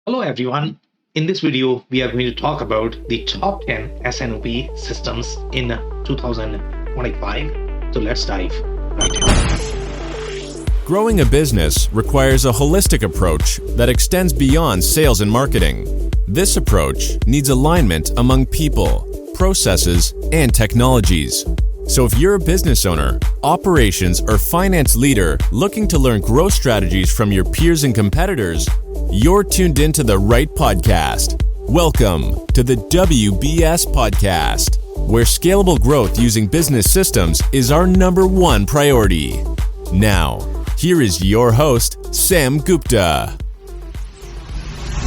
Hello everyone. In this video, we are going to talk about the top 10 S&OP systems in 2025. So let's dive right in. Growing a business requires a holistic approach that extends beyond sales and marketing. This approach needs alignment among people, processes, and technologies. So if you're a business owner, operations, or finance leader looking to learn growth strategies from your peers and competitors, you're tuned into the right podcast. Welcome to the WBS podcast, where scalable growth using business systems is our number one priority. Now, here is your host, Sam Gupta.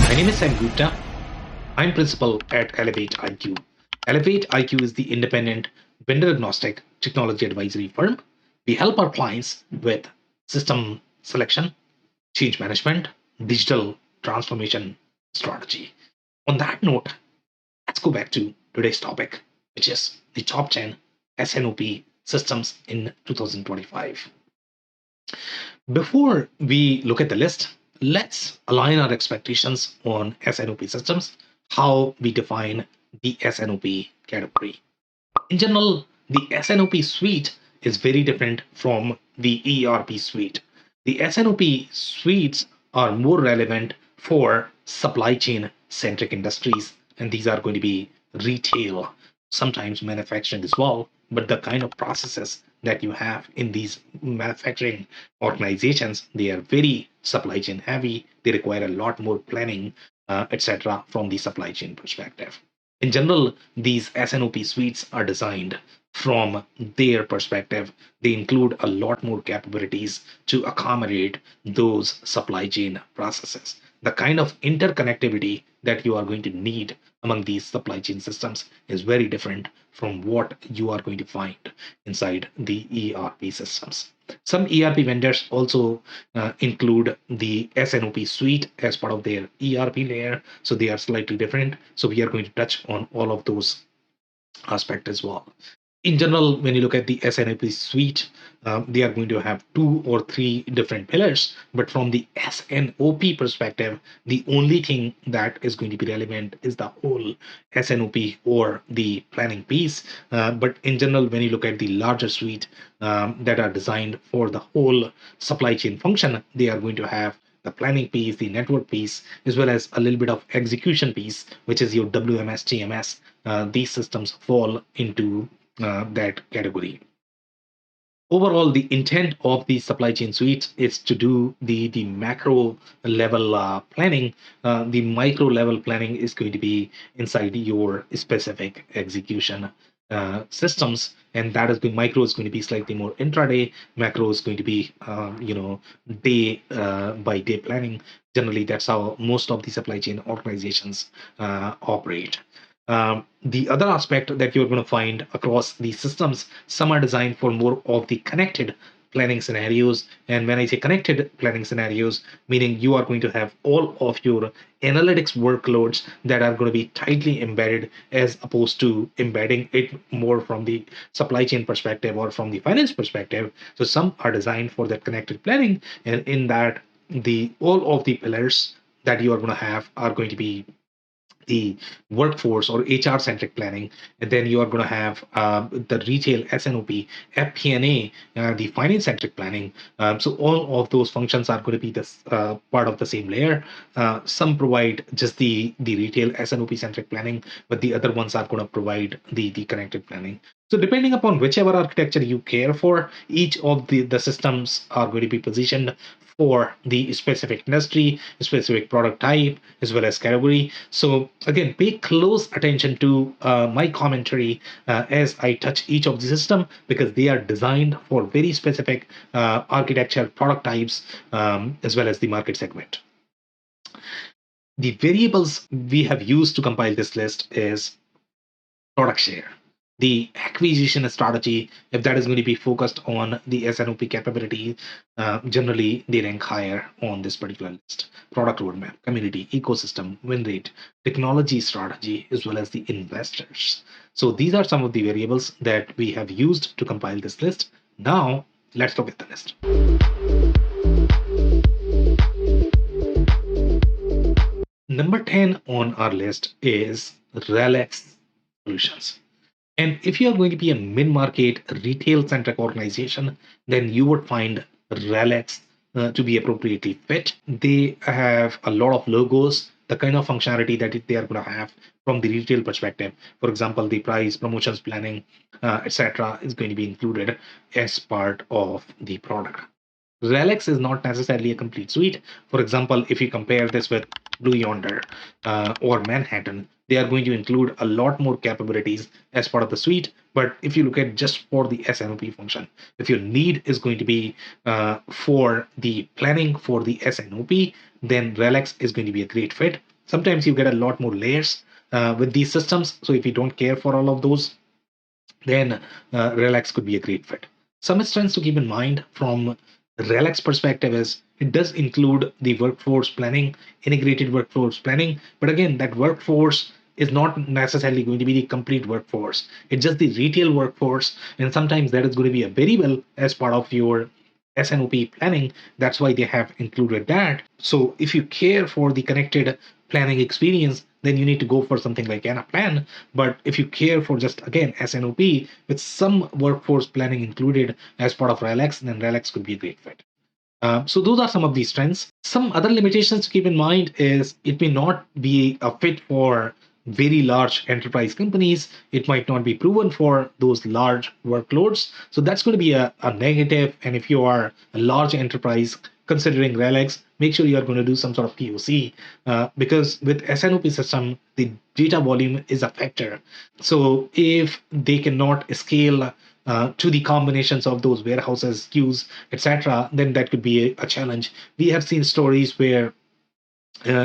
My name is Sam Gupta. I'm principal at Elevate IQ. Elevate IQ is the independent, vendor-agnostic technology advisory firm. We help our clients with system selection, change management, digital transformation strategy. On that note, let's go back to today's topic, which is the top 10 S&OP systems in 2025. Before we look at the list, let's align our expectations on S&OP systems, how we define the S&OP category. In general, the S&OP suite is very different from the ERP suite. The S&OP suites are more relevant for supply chain centric industries, and these are going to be retail, sometimes manufacturing as well. But the kind of processes that you have in these manufacturing organizations, they are very supply chain heavy. They require a lot more planning, etc., from the supply chain perspective. In general, these S&OP suites are designed from their perspective. They include a lot more capabilities to accommodate those supply chain processes. The kind of interconnectivity that you are going to need among these supply chain systems is very different from what you are going to find inside the ERP systems. Some ERP vendors also include the S&OP suite as part of their ERP layer, so they are slightly different. So we are going to touch on all of those aspects as well. In general, when you look at the S&OP suite, they are going to have 2 or 3 different pillars. But from the S&OP perspective, the only thing that is going to be relevant is the whole S&OP or the planning piece. But in general, when you look at the larger suite that are designed for the whole supply chain function, they are going to have the planning piece, the network piece, as well as a little bit of execution piece, which is your WMS, TMS. These systems fall into that category. Overall, the intent of the supply chain suites is to do the macro level planning. The micro level planning is going to be inside your specific execution systems, and that is going micro is going to be slightly more intraday. Macro is going to be day by day planning. Generally, that's how most of the supply chain organizations operate. The other aspect that you're going to find across these systems, some are designed for more of the connected planning scenarios. And when I say connected planning scenarios, meaning you are going to have all of your analytics workloads that are going to be tightly embedded, as opposed to embedding it more from the supply chain perspective or from the finance perspective. So some are designed for that connected planning, and in that, the all of the pillars that you are going to have are going to be the workforce or HR centric planning, and then you are going to have the retail S&OP, FP&A, the finance centric planning. So all of those functions are going to be this part of the same layer. Some provide just the retail S&OP centric planning, but the other ones are going to provide the connected planning. So depending upon whichever architecture you care for, each of the systems are going to be positioned for the specific industry, specific product type, as well as category. So again, pay close attention to my commentary as I touch each of the system, because they are designed for very specific architecture, product types, as well as the market segment. The variables we have used to compile this list is product share. The acquisition strategy, if that is going to be focused on the S&OP capability, generally they rank higher on this particular list. Product roadmap, community, ecosystem, win rate, technology strategy, as well as the investors. So these are some of the variables that we have used to compile this list. Now, let's look at the list. Number 10 on our list is Relax Solutions. And if you are going to be a mid-market retail-centric organization, then you would find Relax to be appropriately fit. They have a lot of logos, the kind of functionality that they are going to have from the retail perspective. For example, the price, promotions planning, etc., is going to be included as part of the product. Relics is not necessarily a complete suite. For example, if you compare this with Blue Yonder or Manhattan, they are going to include a lot more capabilities as part of the suite. But if you look at just for the S&OP function, if your need is going to be for the planning for the S&OP, then Relics is going to be a great fit. Sometimes you get a lot more layers with these systems. So if you don't care for all of those, then Relax could be a great fit. Some strengths to keep in mind from Relax perspective is it does include the workforce planning, integrated workforce planning. But again, that workforce is not necessarily going to be the complete workforce. It's just the retail workforce. And sometimes that is going to be a variable as part of your S&OP planning. That's why they have included that. So if you care for the connected planning experience, then you need to go for something like Anaplan. But if you care for just, again, S&OP with some workforce planning included as part of Relax, then Relax could be a great fit. So those are some of these trends. Some other limitations to keep in mind is it may not be a fit for very large enterprise companies. It might not be proven for those large workloads. So that's going to be a negative. And if you are a large enterprise considering Relics, make sure you are going to do some sort of POC because with S&OP system, the data volume is a factor. So if they cannot scale to the combinations of those warehouses, queues, etc., then that could be a challenge. We have seen stories where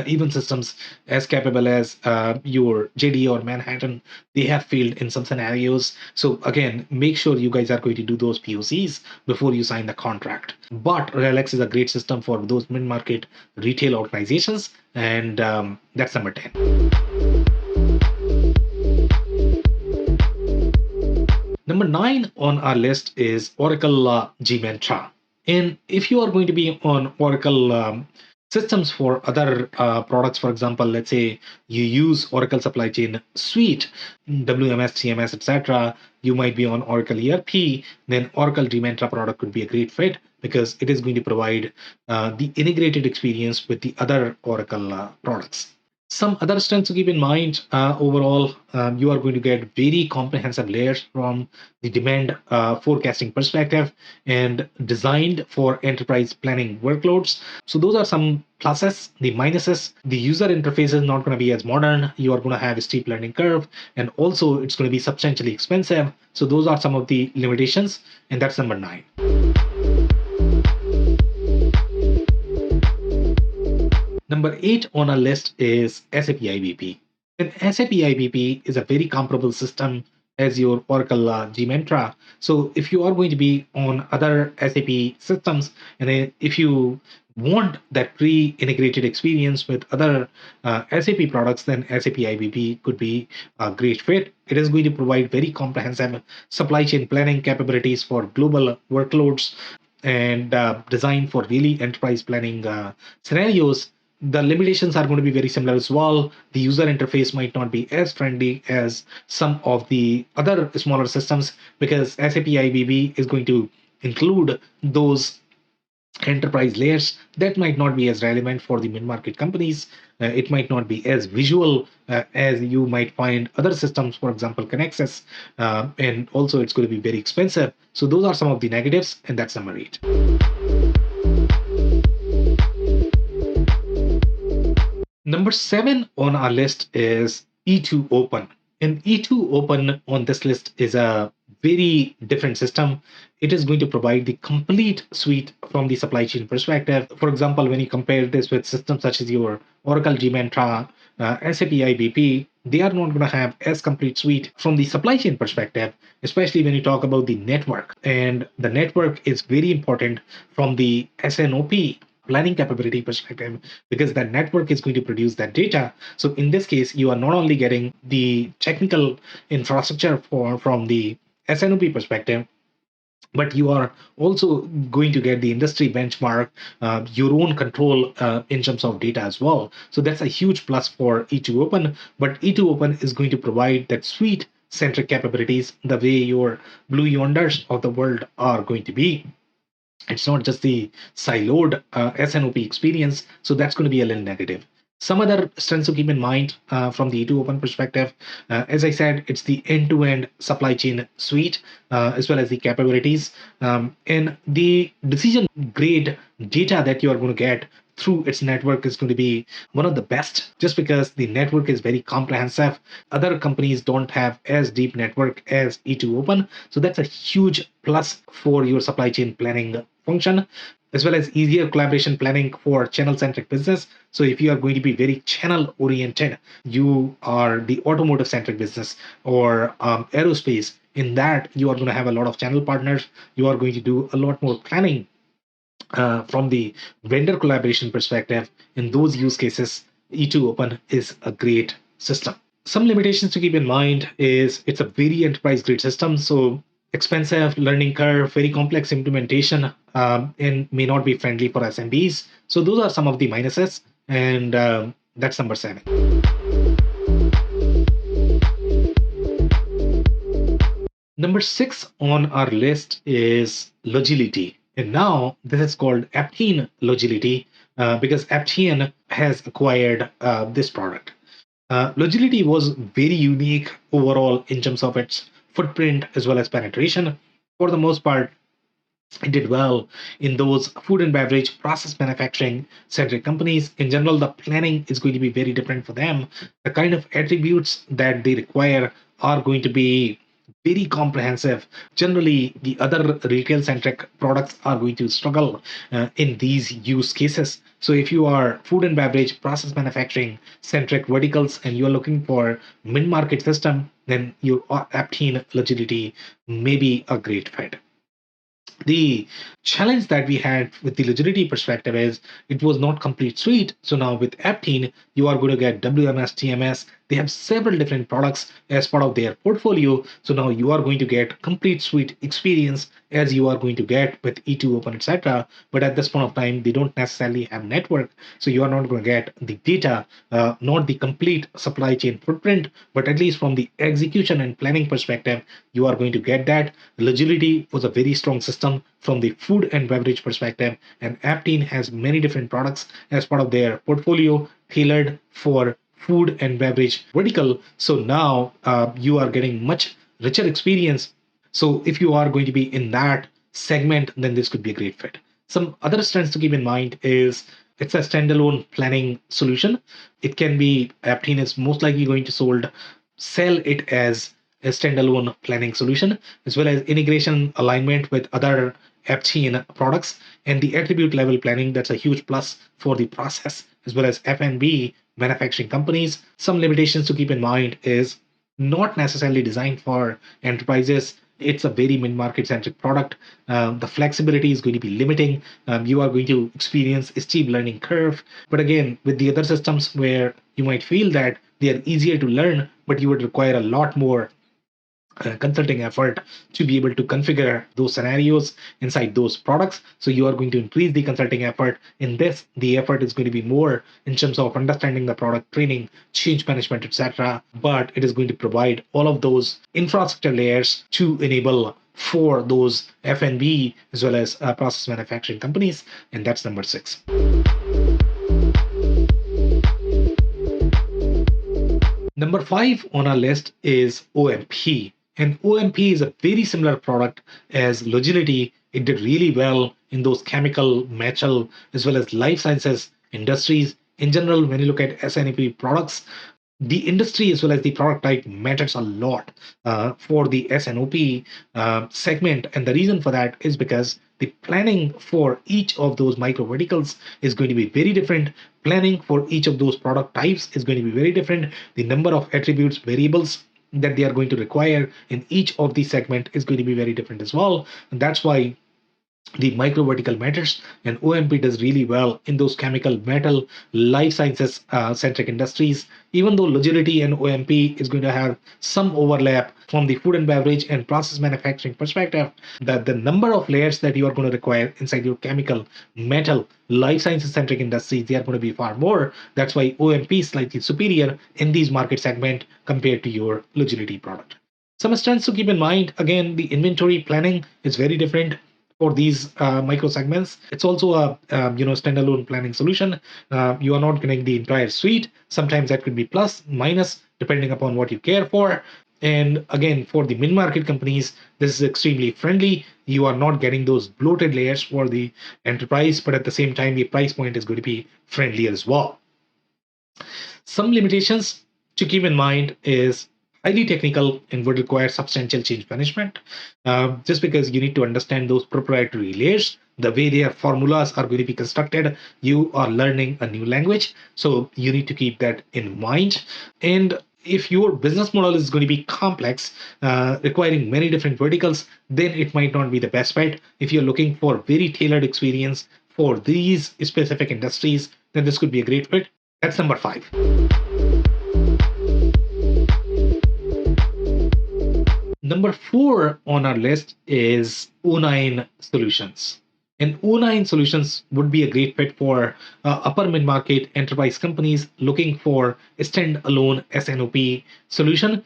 even systems as capable as your JD or Manhattan, they have failed in some scenarios. So again, make sure you guys are going to do those POCs before you sign the contract. But Relics is a great system for those mid-market retail organizations, and that's number 10. Number 9 on our list is Oracle Gmentra. And if you are going to be on Oracle systems for other products, for example, let's say you use Oracle Supply Chain Suite, WMS, TMS, etc., you might be on Oracle ERP, then Oracle Gmentra product could be a great fit because it is going to provide the integrated experience with the other Oracle products. Some other strengths to keep in mind overall, you are going to get very comprehensive layers from the demand forecasting perspective and designed for enterprise planning workloads. So, those are some pluses. The minuses, the user interface is not going to be as modern. You are going to have a steep learning curve, and also it's going to be substantially expensive. So, those are some of the limitations, and that's number 9. Number 8 on our list is SAP IBP. And SAP IBP is a very comparable system as your Oracle Gmentra. So if you are going to be on other SAP systems, and if you want that pre-integrated experience with other SAP products, then SAP IBP could be a great fit. It is going to provide very comprehensive supply chain planning capabilities for global workloads and designed for really enterprise planning scenarios. The limitations are going to be very similar as well. The user interface might not be as friendly as some of the other smaller systems because SAP IBP is going to include those enterprise layers that might not be as relevant for the mid-market companies. It might not be as visual as you might find other systems, for example, Connexus, and also it's going to be very expensive. So those are some of the negatives, and that's number 8. Number 7 on our list is E2 Open. And E2 Open on this list is a very different system. It is going to provide the complete suite from the supply chain perspective. For example, when you compare this with systems such as your Oracle Gmentra, SAP IBP, they are not going to have as complete suite from the supply chain perspective, especially when you talk about the network. And the network is very important from the S&OP planning capability perspective because that network is going to produce that data. So in this case, you are not only getting the technical infrastructure from the S&OP perspective, but you are also going to get the industry benchmark, your own control in terms of data as well. So that's a huge plus for E2 Open. But E2 Open is going to provide that suite centric capabilities the way your Blue Yonders of the world are going to be. It's not just the siloed S&OP experience, so that's going to be a little negative. Some other strengths to keep in mind from the E2 Open perspective, as I said, it's the end-to-end supply chain suite as well as the capabilities, and the decision grade data that you are going to get through its network is going to be one of the best, just because the network is very comprehensive. Other companies don't have as deep network as E2 Open, so that's a huge plus for your supply chain planning function, as well as easier collaboration planning for channel centric business. So if you are going to be very channel oriented, you are the automotive centric business or aerospace, in that you are going to have a lot of channel partners. You are going to do a lot more planning from the vendor collaboration perspective. In those use cases, E2 Open is a great system. Some limitations to keep in mind is it's a very enterprise grade system. So expensive learning curve, very complex implementation, and may not be friendly for SMBs. So those are some of the minuses, and that's number 7. Number 6 on our list is Logility. And now this is called Aptean Logility because Aptean has acquired this product. Logility was very unique overall in terms of its footprint as well as penetration. For the most part, it did well in those food and beverage process manufacturing centric companies. In general, the planning is going to be very different for them. The kind of attributes that they require are going to be very comprehensive. Generally, the other retail centric products are going to struggle in these use cases. So if you are food and beverage process manufacturing centric verticals and you're looking for mid market system, then your Aptean Logility may be a great fit. The challenge that we had with the Logility perspective is it was not complete suite. So now with Aptean, you are going to get WMS, TMS. They have several different products as part of their portfolio. So now you are going to get complete suite experience as you are going to get with E2 Open, etc. But at this point of time, they don't necessarily have network. So you are not going to get the data, not the complete supply chain footprint, but at least from the execution and planning perspective, you are going to get that. Logility was a very strong system from the food and beverage perspective, and Aptean has many different products as part of their portfolio tailored for food and beverage vertical. So now you are getting much richer experience. So if you are going to be in that segment, then this could be a great fit. Some other strengths to keep in mind is it's a standalone planning solution. It can be Aptean is most likely going to sell it as a standalone planning solution, as well as integration alignment with other Aptean products and the attribute level planning. That's a huge plus for the process as well as F&B manufacturing companies. Some limitations to keep in mind is not necessarily designed for enterprises. It's a very mid-market centric product. The flexibility is going to be limiting. You are going to experience a steep learning curve. But again, with the other systems where you might feel that they are easier to learn, but you would require a lot more consulting effort to be able to configure those scenarios inside those products. So you are going to increase the consulting effort. In this, the effort is going to be more in terms of understanding the product, training, change management, etc. But it is going to provide all of those infrastructure layers to enable for those F&B as well as process manufacturing companies. And that's number 6. Number 5 on our list is OMP. And OMP is a very similar product as Logility. It did really well in those chemical, metal, as well as life sciences industries. In general, when you look at S&OP products, the industry as well as the product type matters a lot for the S&OP segment. And the reason for that is because the planning for each of those micro verticals is going to be very different. Planning for each of those product types is going to be very different. The number of attributes, variables that they are going to require in each of these segment is going to be very different as well. And that's why the micro vertical matters, and OMP does really well in those chemical, metal, life sciences centric industries. Even though longevity and OMP is going to have some overlap from the food and beverage and process manufacturing perspective, that the number of layers that you are going to require inside your chemical, metal, life sciences centric industries, they are going to be far more. That's why OMP is slightly superior in these market segment compared to your longevity product. Some strengths to keep in mind, again, the inventory planning is very different for these micro segments. It's also a standalone planning solution. You are not getting the entire suite. Sometimes that could be plus, minus, depending upon what you care for. And again, for the mid-market companies, this is extremely friendly. You are not getting those bloated layers for the enterprise, but at the same time, the price point is going to be friendlier as well. Some limitations to keep in mind is highly technical and would require substantial change management. Just because you need to understand those proprietary layers, the way their formulas are going to be constructed, you are learning a new language. So you need to keep that in mind. And if your business model is going to be complex, requiring many different verticals, then it might not be the best bet. If you're looking for very tailored experience for these specific industries, then this could be a great fit. That's number 5. Number 4 on our list is O9 solutions. And O9 solutions would be a great fit for upper mid-market enterprise companies looking for a standalone S&OP solution.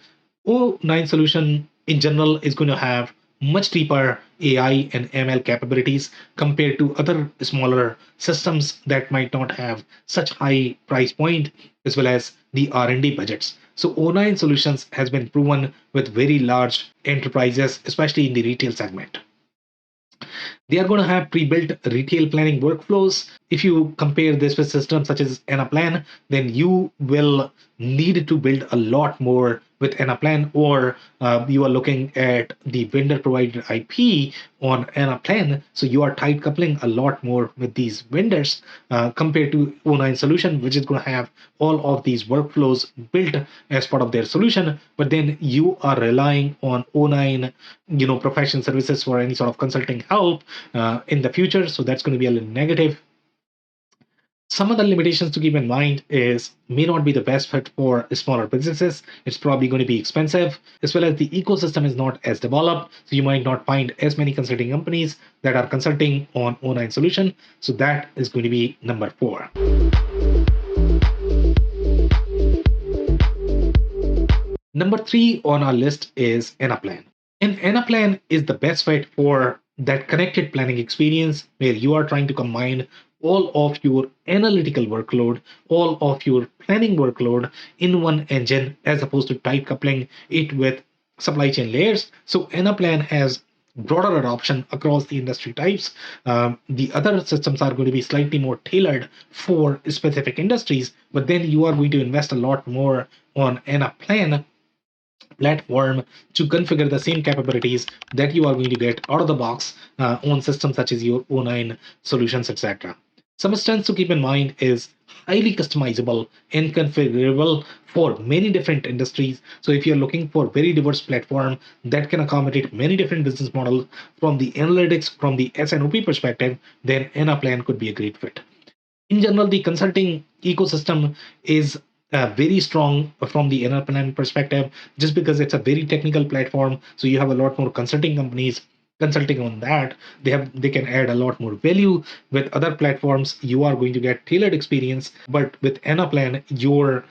O9 solution in general is going to have much deeper AI and ML capabilities compared to other smaller systems that might not have such high price point as well as the R&D budgets. So O9 solutions has been proven with very large enterprises, especially in the retail segment. They are going to have pre-built retail planning workflows. If you compare this with systems such as Anaplan, then you will need to build a lot more with Anaplan, or you are looking at the vendor provided IP on Anaplan. So you are tight coupling a lot more with these vendors compared to O9 solution, which is going to have all of these workflows built as part of their solution. But then you are relying on O9, professional services for any sort of consulting help in the future. So that's going to be a little negative. Some other limitations to keep in mind is may not be the best fit for smaller businesses. It's probably going to be expensive, as well as the ecosystem is not as developed. So you might not find as many consulting companies that are consulting on O9 solution. So that is going to be number 4. Number 3 on our list is Anaplan. And Anaplan is the best fit for that connected planning experience where you are trying to combine all of your analytical workload, all of your planning workload in one engine, as opposed to tight coupling it with supply chain layers. So Anaplan has broader adoption across the industry types. The other systems are going to be slightly more tailored for specific industries, but then you are going to invest a lot more on Anaplan platform to configure the same capabilities that you are going to get out of the box on systems such as your O9 solutions, etc. Some strengths to keep in mind is highly customizable and configurable for many different industries. So if you're looking for very diverse platform that can accommodate many different business models from the analytics, from the S&OP perspective, then Anaplan could be a great fit. In general, the consulting ecosystem is very strong from the Anaplan perspective, just because it's a very technical platform. So you have a lot more consulting companies consulting on that. They can add a lot more value. With other platforms, you are going to get tailored experience, but with Anaplan, your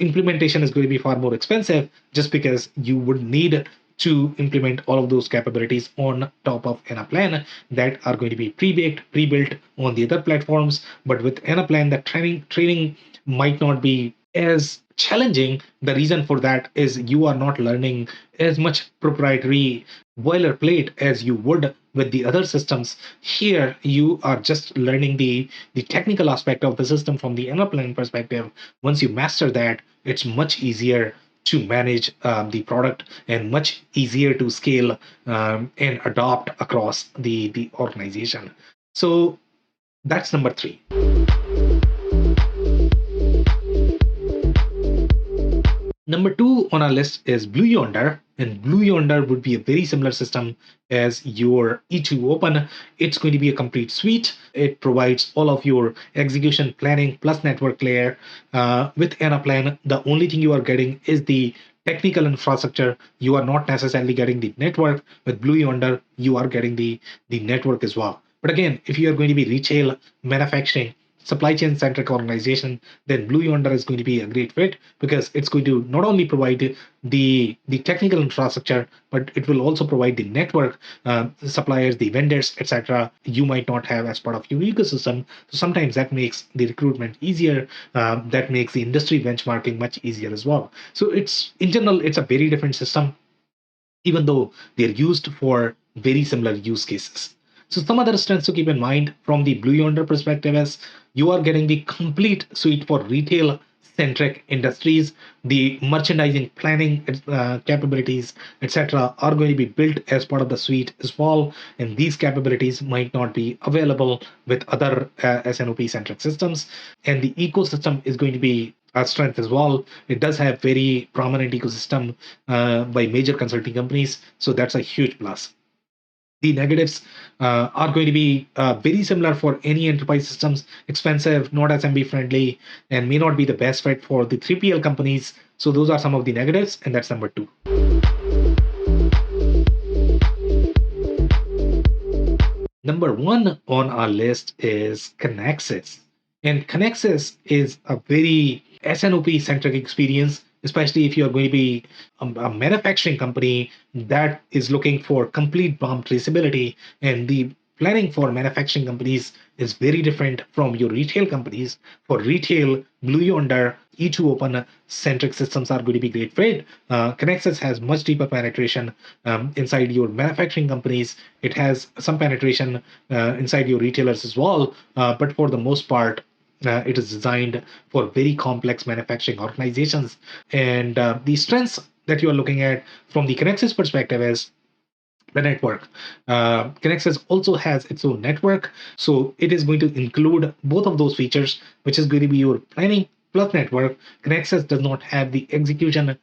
implementation is going to be far more expensive, just because you would need to implement all of those capabilities on top of Anaplan that are going to be pre-baked, pre-built on the other platforms. But with Anaplan, the training might not be as challenging. The reason for that is you are not learning as much proprietary boilerplate as you would with the other systems. Here, you are just learning the technical aspect of the system from the Anaplan perspective. Once you master that, it's much easier to manage the product and much easier to scale and adopt across the organization. So that's number 3. Number two on our list is Blue Yonder, and Blue Yonder would be a very similar system as your E2 Open. It's going to be a complete suite. It provides all of your execution planning plus network layer. With Anaplan, the only thing you are getting is the technical infrastructure. You are not necessarily getting the network. With Blue Yonder, you are getting the network as well. But again, if you are going to be retail, manufacturing, supply chain centric organization, then Blue Yonder is going to be a great fit because it's going to not only provide the technical infrastructure, but it will also provide the network, the suppliers, the vendors, etc. You might not have as part of your ecosystem. So sometimes that makes the recruitment easier. That makes the industry benchmarking much easier as well. So it's in general, it's a very different system, even though they're used for very similar use cases. So some other strengths to keep in mind from the Blue Yonder perspective is you are getting the complete suite for retail centric industries. The merchandising planning capabilities, etc., are going to be built as part of the suite as well. And these capabilities might not be available with other S&OP centric systems. And the ecosystem is going to be a strength as well. It does have very prominent ecosystem by major consulting companies. So that's a huge plus. The negatives are going to be very similar for any enterprise systems, expensive, not SMB friendly, and may not be the best fit for the 3PL companies. So those are some of the negatives, and that's number two. Number one on our list is Connexus. And Connexus is a very S&OP centric experience, especially if you're going to be a manufacturing company that is looking for complete BOM traceability. And the planning for manufacturing companies is very different from your retail companies. For retail, Blue Yonder, E2 Open centric systems are going to be great fit. Connexus has much deeper penetration inside your manufacturing companies. It has some penetration inside your retailers as well. But for the most part, it is designed for very complex manufacturing organizations. And the strengths that you are looking at from the Connexus perspective is the network. Connexus also has its own network. So it is going to include both of those features, which is going to be your planning plus network. Connexus does not have the execution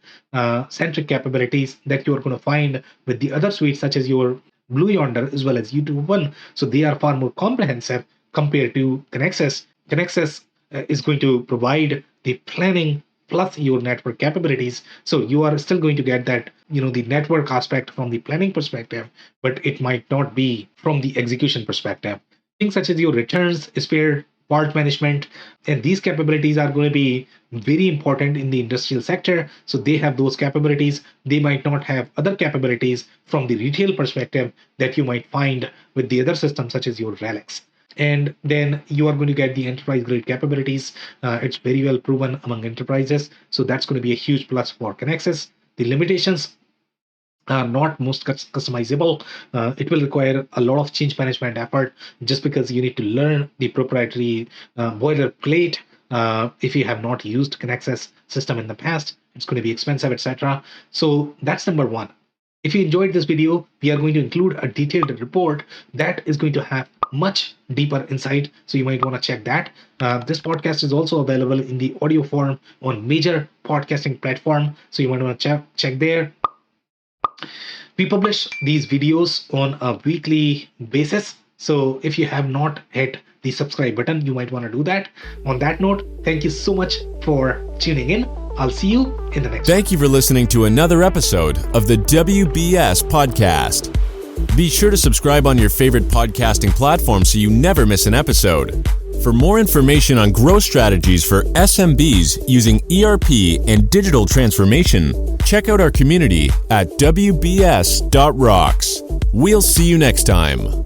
centric capabilities that you are going to find with the other suites, such as your Blue Yonder as well as E2 Open. So they are far more comprehensive compared to Connexus. Connexus is going to provide the planning plus your network capabilities. So you are still going to get that, the network aspect from the planning perspective, but it might not be from the execution perspective. Things such as your returns, spare part management, and these capabilities are going to be very important in the industrial sector. So they have those capabilities. They might not have other capabilities from the retail perspective that you might find with the other systems, such as your Relics. And then you are going to get the enterprise grade capabilities. It's very well proven among enterprises. So that's going to be a huge plus for Connexus. The limitations are not most customizable. It will require a lot of change management effort just because you need to learn the proprietary boilerplate. If you have not used Connexus system in the past, it's going to be expensive, etc. So that's number one. If you enjoyed this video, we are going to include a detailed report that is going to have much deeper insight. So you might want to check that. This podcast is also available in the audio form on major podcasting platform. So you might want to check there. We publish these videos on a weekly basis. So if you have not hit the subscribe button, you might want to do that. On that note, thank you so much for tuning in. I'll see you in the next one. Thank you for listening to another episode of the WBS podcast. Be sure to subscribe on your favorite podcasting platform so you never miss an episode. For more information on growth strategies for SMBs using ERP and digital transformation, check out our community at WBS.rocks. We'll see you next time.